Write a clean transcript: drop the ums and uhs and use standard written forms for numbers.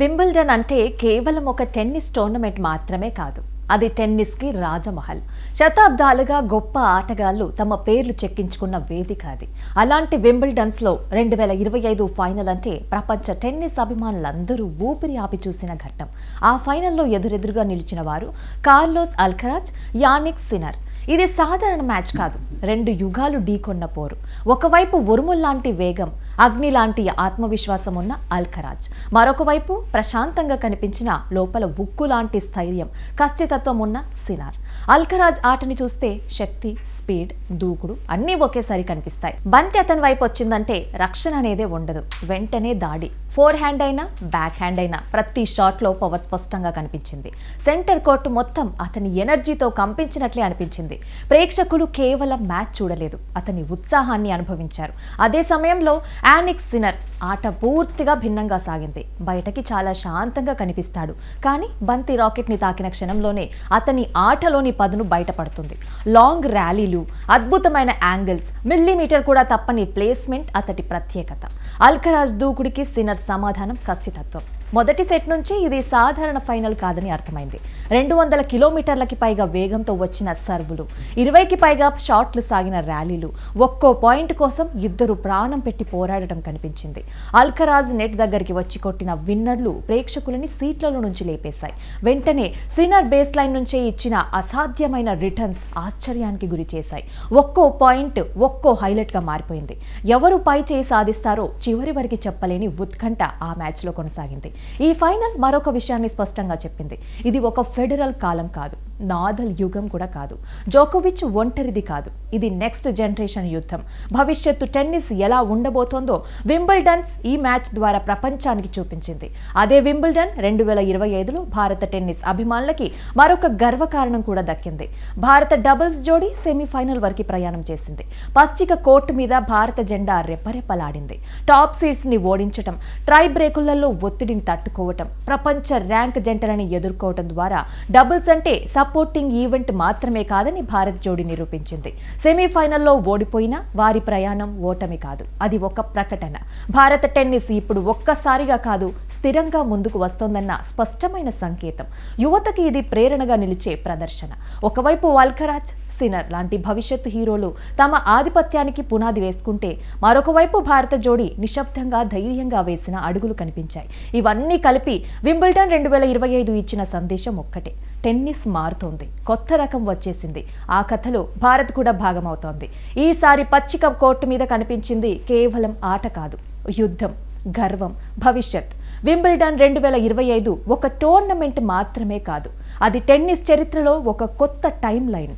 Wimbledon అంటే కేవలం ఒక టెన్నిస్ టోర్నమెంట్ మాత్రమే కాదు. అది టెన్నిస్కి రాజమహల్. శతాబ్దాలుగా గొప్ప ఆటగాళ్లు తమ పేర్లు చెక్కించుకున్న వేదిక అది. అలాంటి వింబుల్డన్స్లో 2025 ఫైనల్ అంటే ప్రపంచ టెన్నిస్ అభిమానులందరూ ఊపిరి ఆపి చూసిన ఘట్టం. ఆ ఫైనల్లో ఎదురెదురుగా నిలిచిన వారు కార్లోస్ అల్కరాజ్, యానిక్ సిన్నర్. ఇది సాధారణ మ్యాచ్ కాదు, రెండు యుగాలు ఢీకొన్న పోరు. ఒకవైపు ఉరుముల్లాంటి వేగం, అగ్ని లాంటి ఆత్మవిశ్వాసం ఉన్న అల్కరాజ్, మరొక వైపు ప్రశాంతంగా కనిపించిన లోపల ఉక్కు లాంటి స్థైర్యం, ఖచ్చితత్వం ఉన్న సిన్నర్. అల్కరాజ్ ఆటని చూస్తే శక్తి, స్పీడ్, దూకుడు అన్నీ ఒకేసారి కనిపిస్తాయి. బంతి అతని వైపు వచ్చిందంటే రక్షణ అనేదే ఉండదు, వెంటనే దాడి. ఫోర్ హ్యాండ్ అయినా బ్యాక్ హ్యాండ్ అయినా ప్రతి షాట్లో పవర్ స్పష్టంగా కనిపించింది. సెంటర్ కోర్టు మొత్తం అతని ఎనర్జీతో కంపించినట్లే అనిపించింది. ప్రేక్షకులు కేవలం మ్యాచ్ చూడలేదు, అతని ఉత్సాహాన్ని అనుభవించారు. అదే సమయంలో యానిక్ సిన్నర్ ఆట పూర్తిగా భిన్నంగా సాగింది. బయటకి చాలా శాంతంగా కనిపిస్తాడు, కానీ బంతి రాకెట్ని తాకిన క్షణంలోనే అతని ఆటలోని పదును బయటపడుతుంది. లాంగ్ ర్యాలీలు, అద్భుతమైన యాంగిల్స్, మిల్లీమీటర్ కూడా తప్పని ప్లేస్మెంట్ అతడి ప్రత్యేకత. అల్కరాజ్ దూకుడికి సిన్నర్ సమాధానం ఖచ్చితత్వం. మొదటి సెట్ నుంచి ఇది సాధారణ ఫైనల్ కాదని అర్థమైంది. 200 కిలోమీటర్లకి పైగా వేగంతో వచ్చిన సర్వులు, 20కి పైగా షాట్లు సాగిన ర్యాలీలు, ఒక్కో పాయింట్ కోసం ఇద్దరు ప్రాణం పెట్టి పోరాడటం కనిపించింది. అల్కరాజ్ నెట్ దగ్గరికి వచ్చి కొట్టిన విన్నర్లు ప్రేక్షకులని సీట్లలో నుంచి లేపేశాయి. వెంటనే సిన్నర్ బేస్ లైన్ నుంచే ఇచ్చిన అసాధ్యమైన రిటర్న్స్ ఆశ్చర్యానికి గురి చేశాయి. ఒక్కో పాయింట్ ఒక్కో హైలైట్గా మారిపోయింది. ఎవరు పై చేయి సాధిస్తారో చివరి వరకు చెప్పలేని ఉత్కంఠ ఆ మ్యాచ్లో కొనసాగింది. ఈ ఫైనల్ మరొక విషయాన్ని స్పష్టంగా చెప్పింది. ఇది ఒక ఫెడరల్ కాలం కాదు, నాదల్ యుగం కూడా కాదు, జోకోవిచ్ ఒంటరిది కాదు. ఇది నెక్స్ట్ జనరేషన్ యుద్ధం. భవిష్యత్తు టెన్నిస్ ఎలా ఉండబోతోందో వింబుల్డన్స్ ఈ మ్యాచ్ ద్వారా ప్రపంచానికి చూపించింది. అదే వింబుల్డన్ 2025లో భారత టెన్నిస్ అభిమానులకి మరొక గర్వకారణం కూడా దక్కింది. భారత డబుల్స్ జోడీ సెమీఫైనల్ వరకు ప్రయాణం చేసింది. పచ్చిక కోర్టు మీద భారత జెండా రెపరెపలాడింది. టాప్ సీడ్స్ ని ఓడించటం, ట్రై బ్రేకులలో ఒత్తిడిని తట్టుకోవటం, ప్రపంచ ర్యాంక్ జంటలని ఎదుర్కోవటం ద్వారా డబుల్స్ అంటే సపోర్టింగ్ ఈవెంట్ మాత్రమే కాదని భారత్ జోడీ నిరూపించింది. సెమీఫైనల్లో ఓడిపోయినా వారి ప్రయాణం ఓటమి కాదు, అది ఒక ప్రకటన. భారత టెన్నిస్ ఇప్పుడు ఒక్కసారిగా కాదు, స్థిరంగా ముందుకు వస్తోందన్న స్పష్టమైన సంకేతం. యువతకి ఇది ప్రేరణగా నిలిచే ప్రదర్శన. ఒకవైపు అల్కరాజ్, సిన్నర్ లాంటి భవిష్యత్తు హీరోలు తమ ఆధిపత్యానికి పునాది వేసుకుంటే, మరొక వైపు భారత జోడీ నిశ్శబ్దంగా ధైర్యంగా వేసిన అడుగులు కనిపించాయి. ఇవన్నీ కలిపి వింబుల్డన్ 2025 ఇచ్చిన సందేశం ఒక్కటే: టెన్నిస్ మారుతోంది, కొత్త రకం వచ్చేసింది. ఆ కథలో భారత్ కూడా భాగమవుతోంది. ఈసారి పచ్చిక కోర్టు మీద కనిపించింది కేవలం ఆట కాదు, యుద్ధం, గర్వం, భవిష్యత్. వింబుల్డన్ 2025 ఒక టోర్నమెంట్ మాత్రమే కాదు, అది టెన్నిస్ చరిత్రలో ఒక కొత్త టైం లైన్.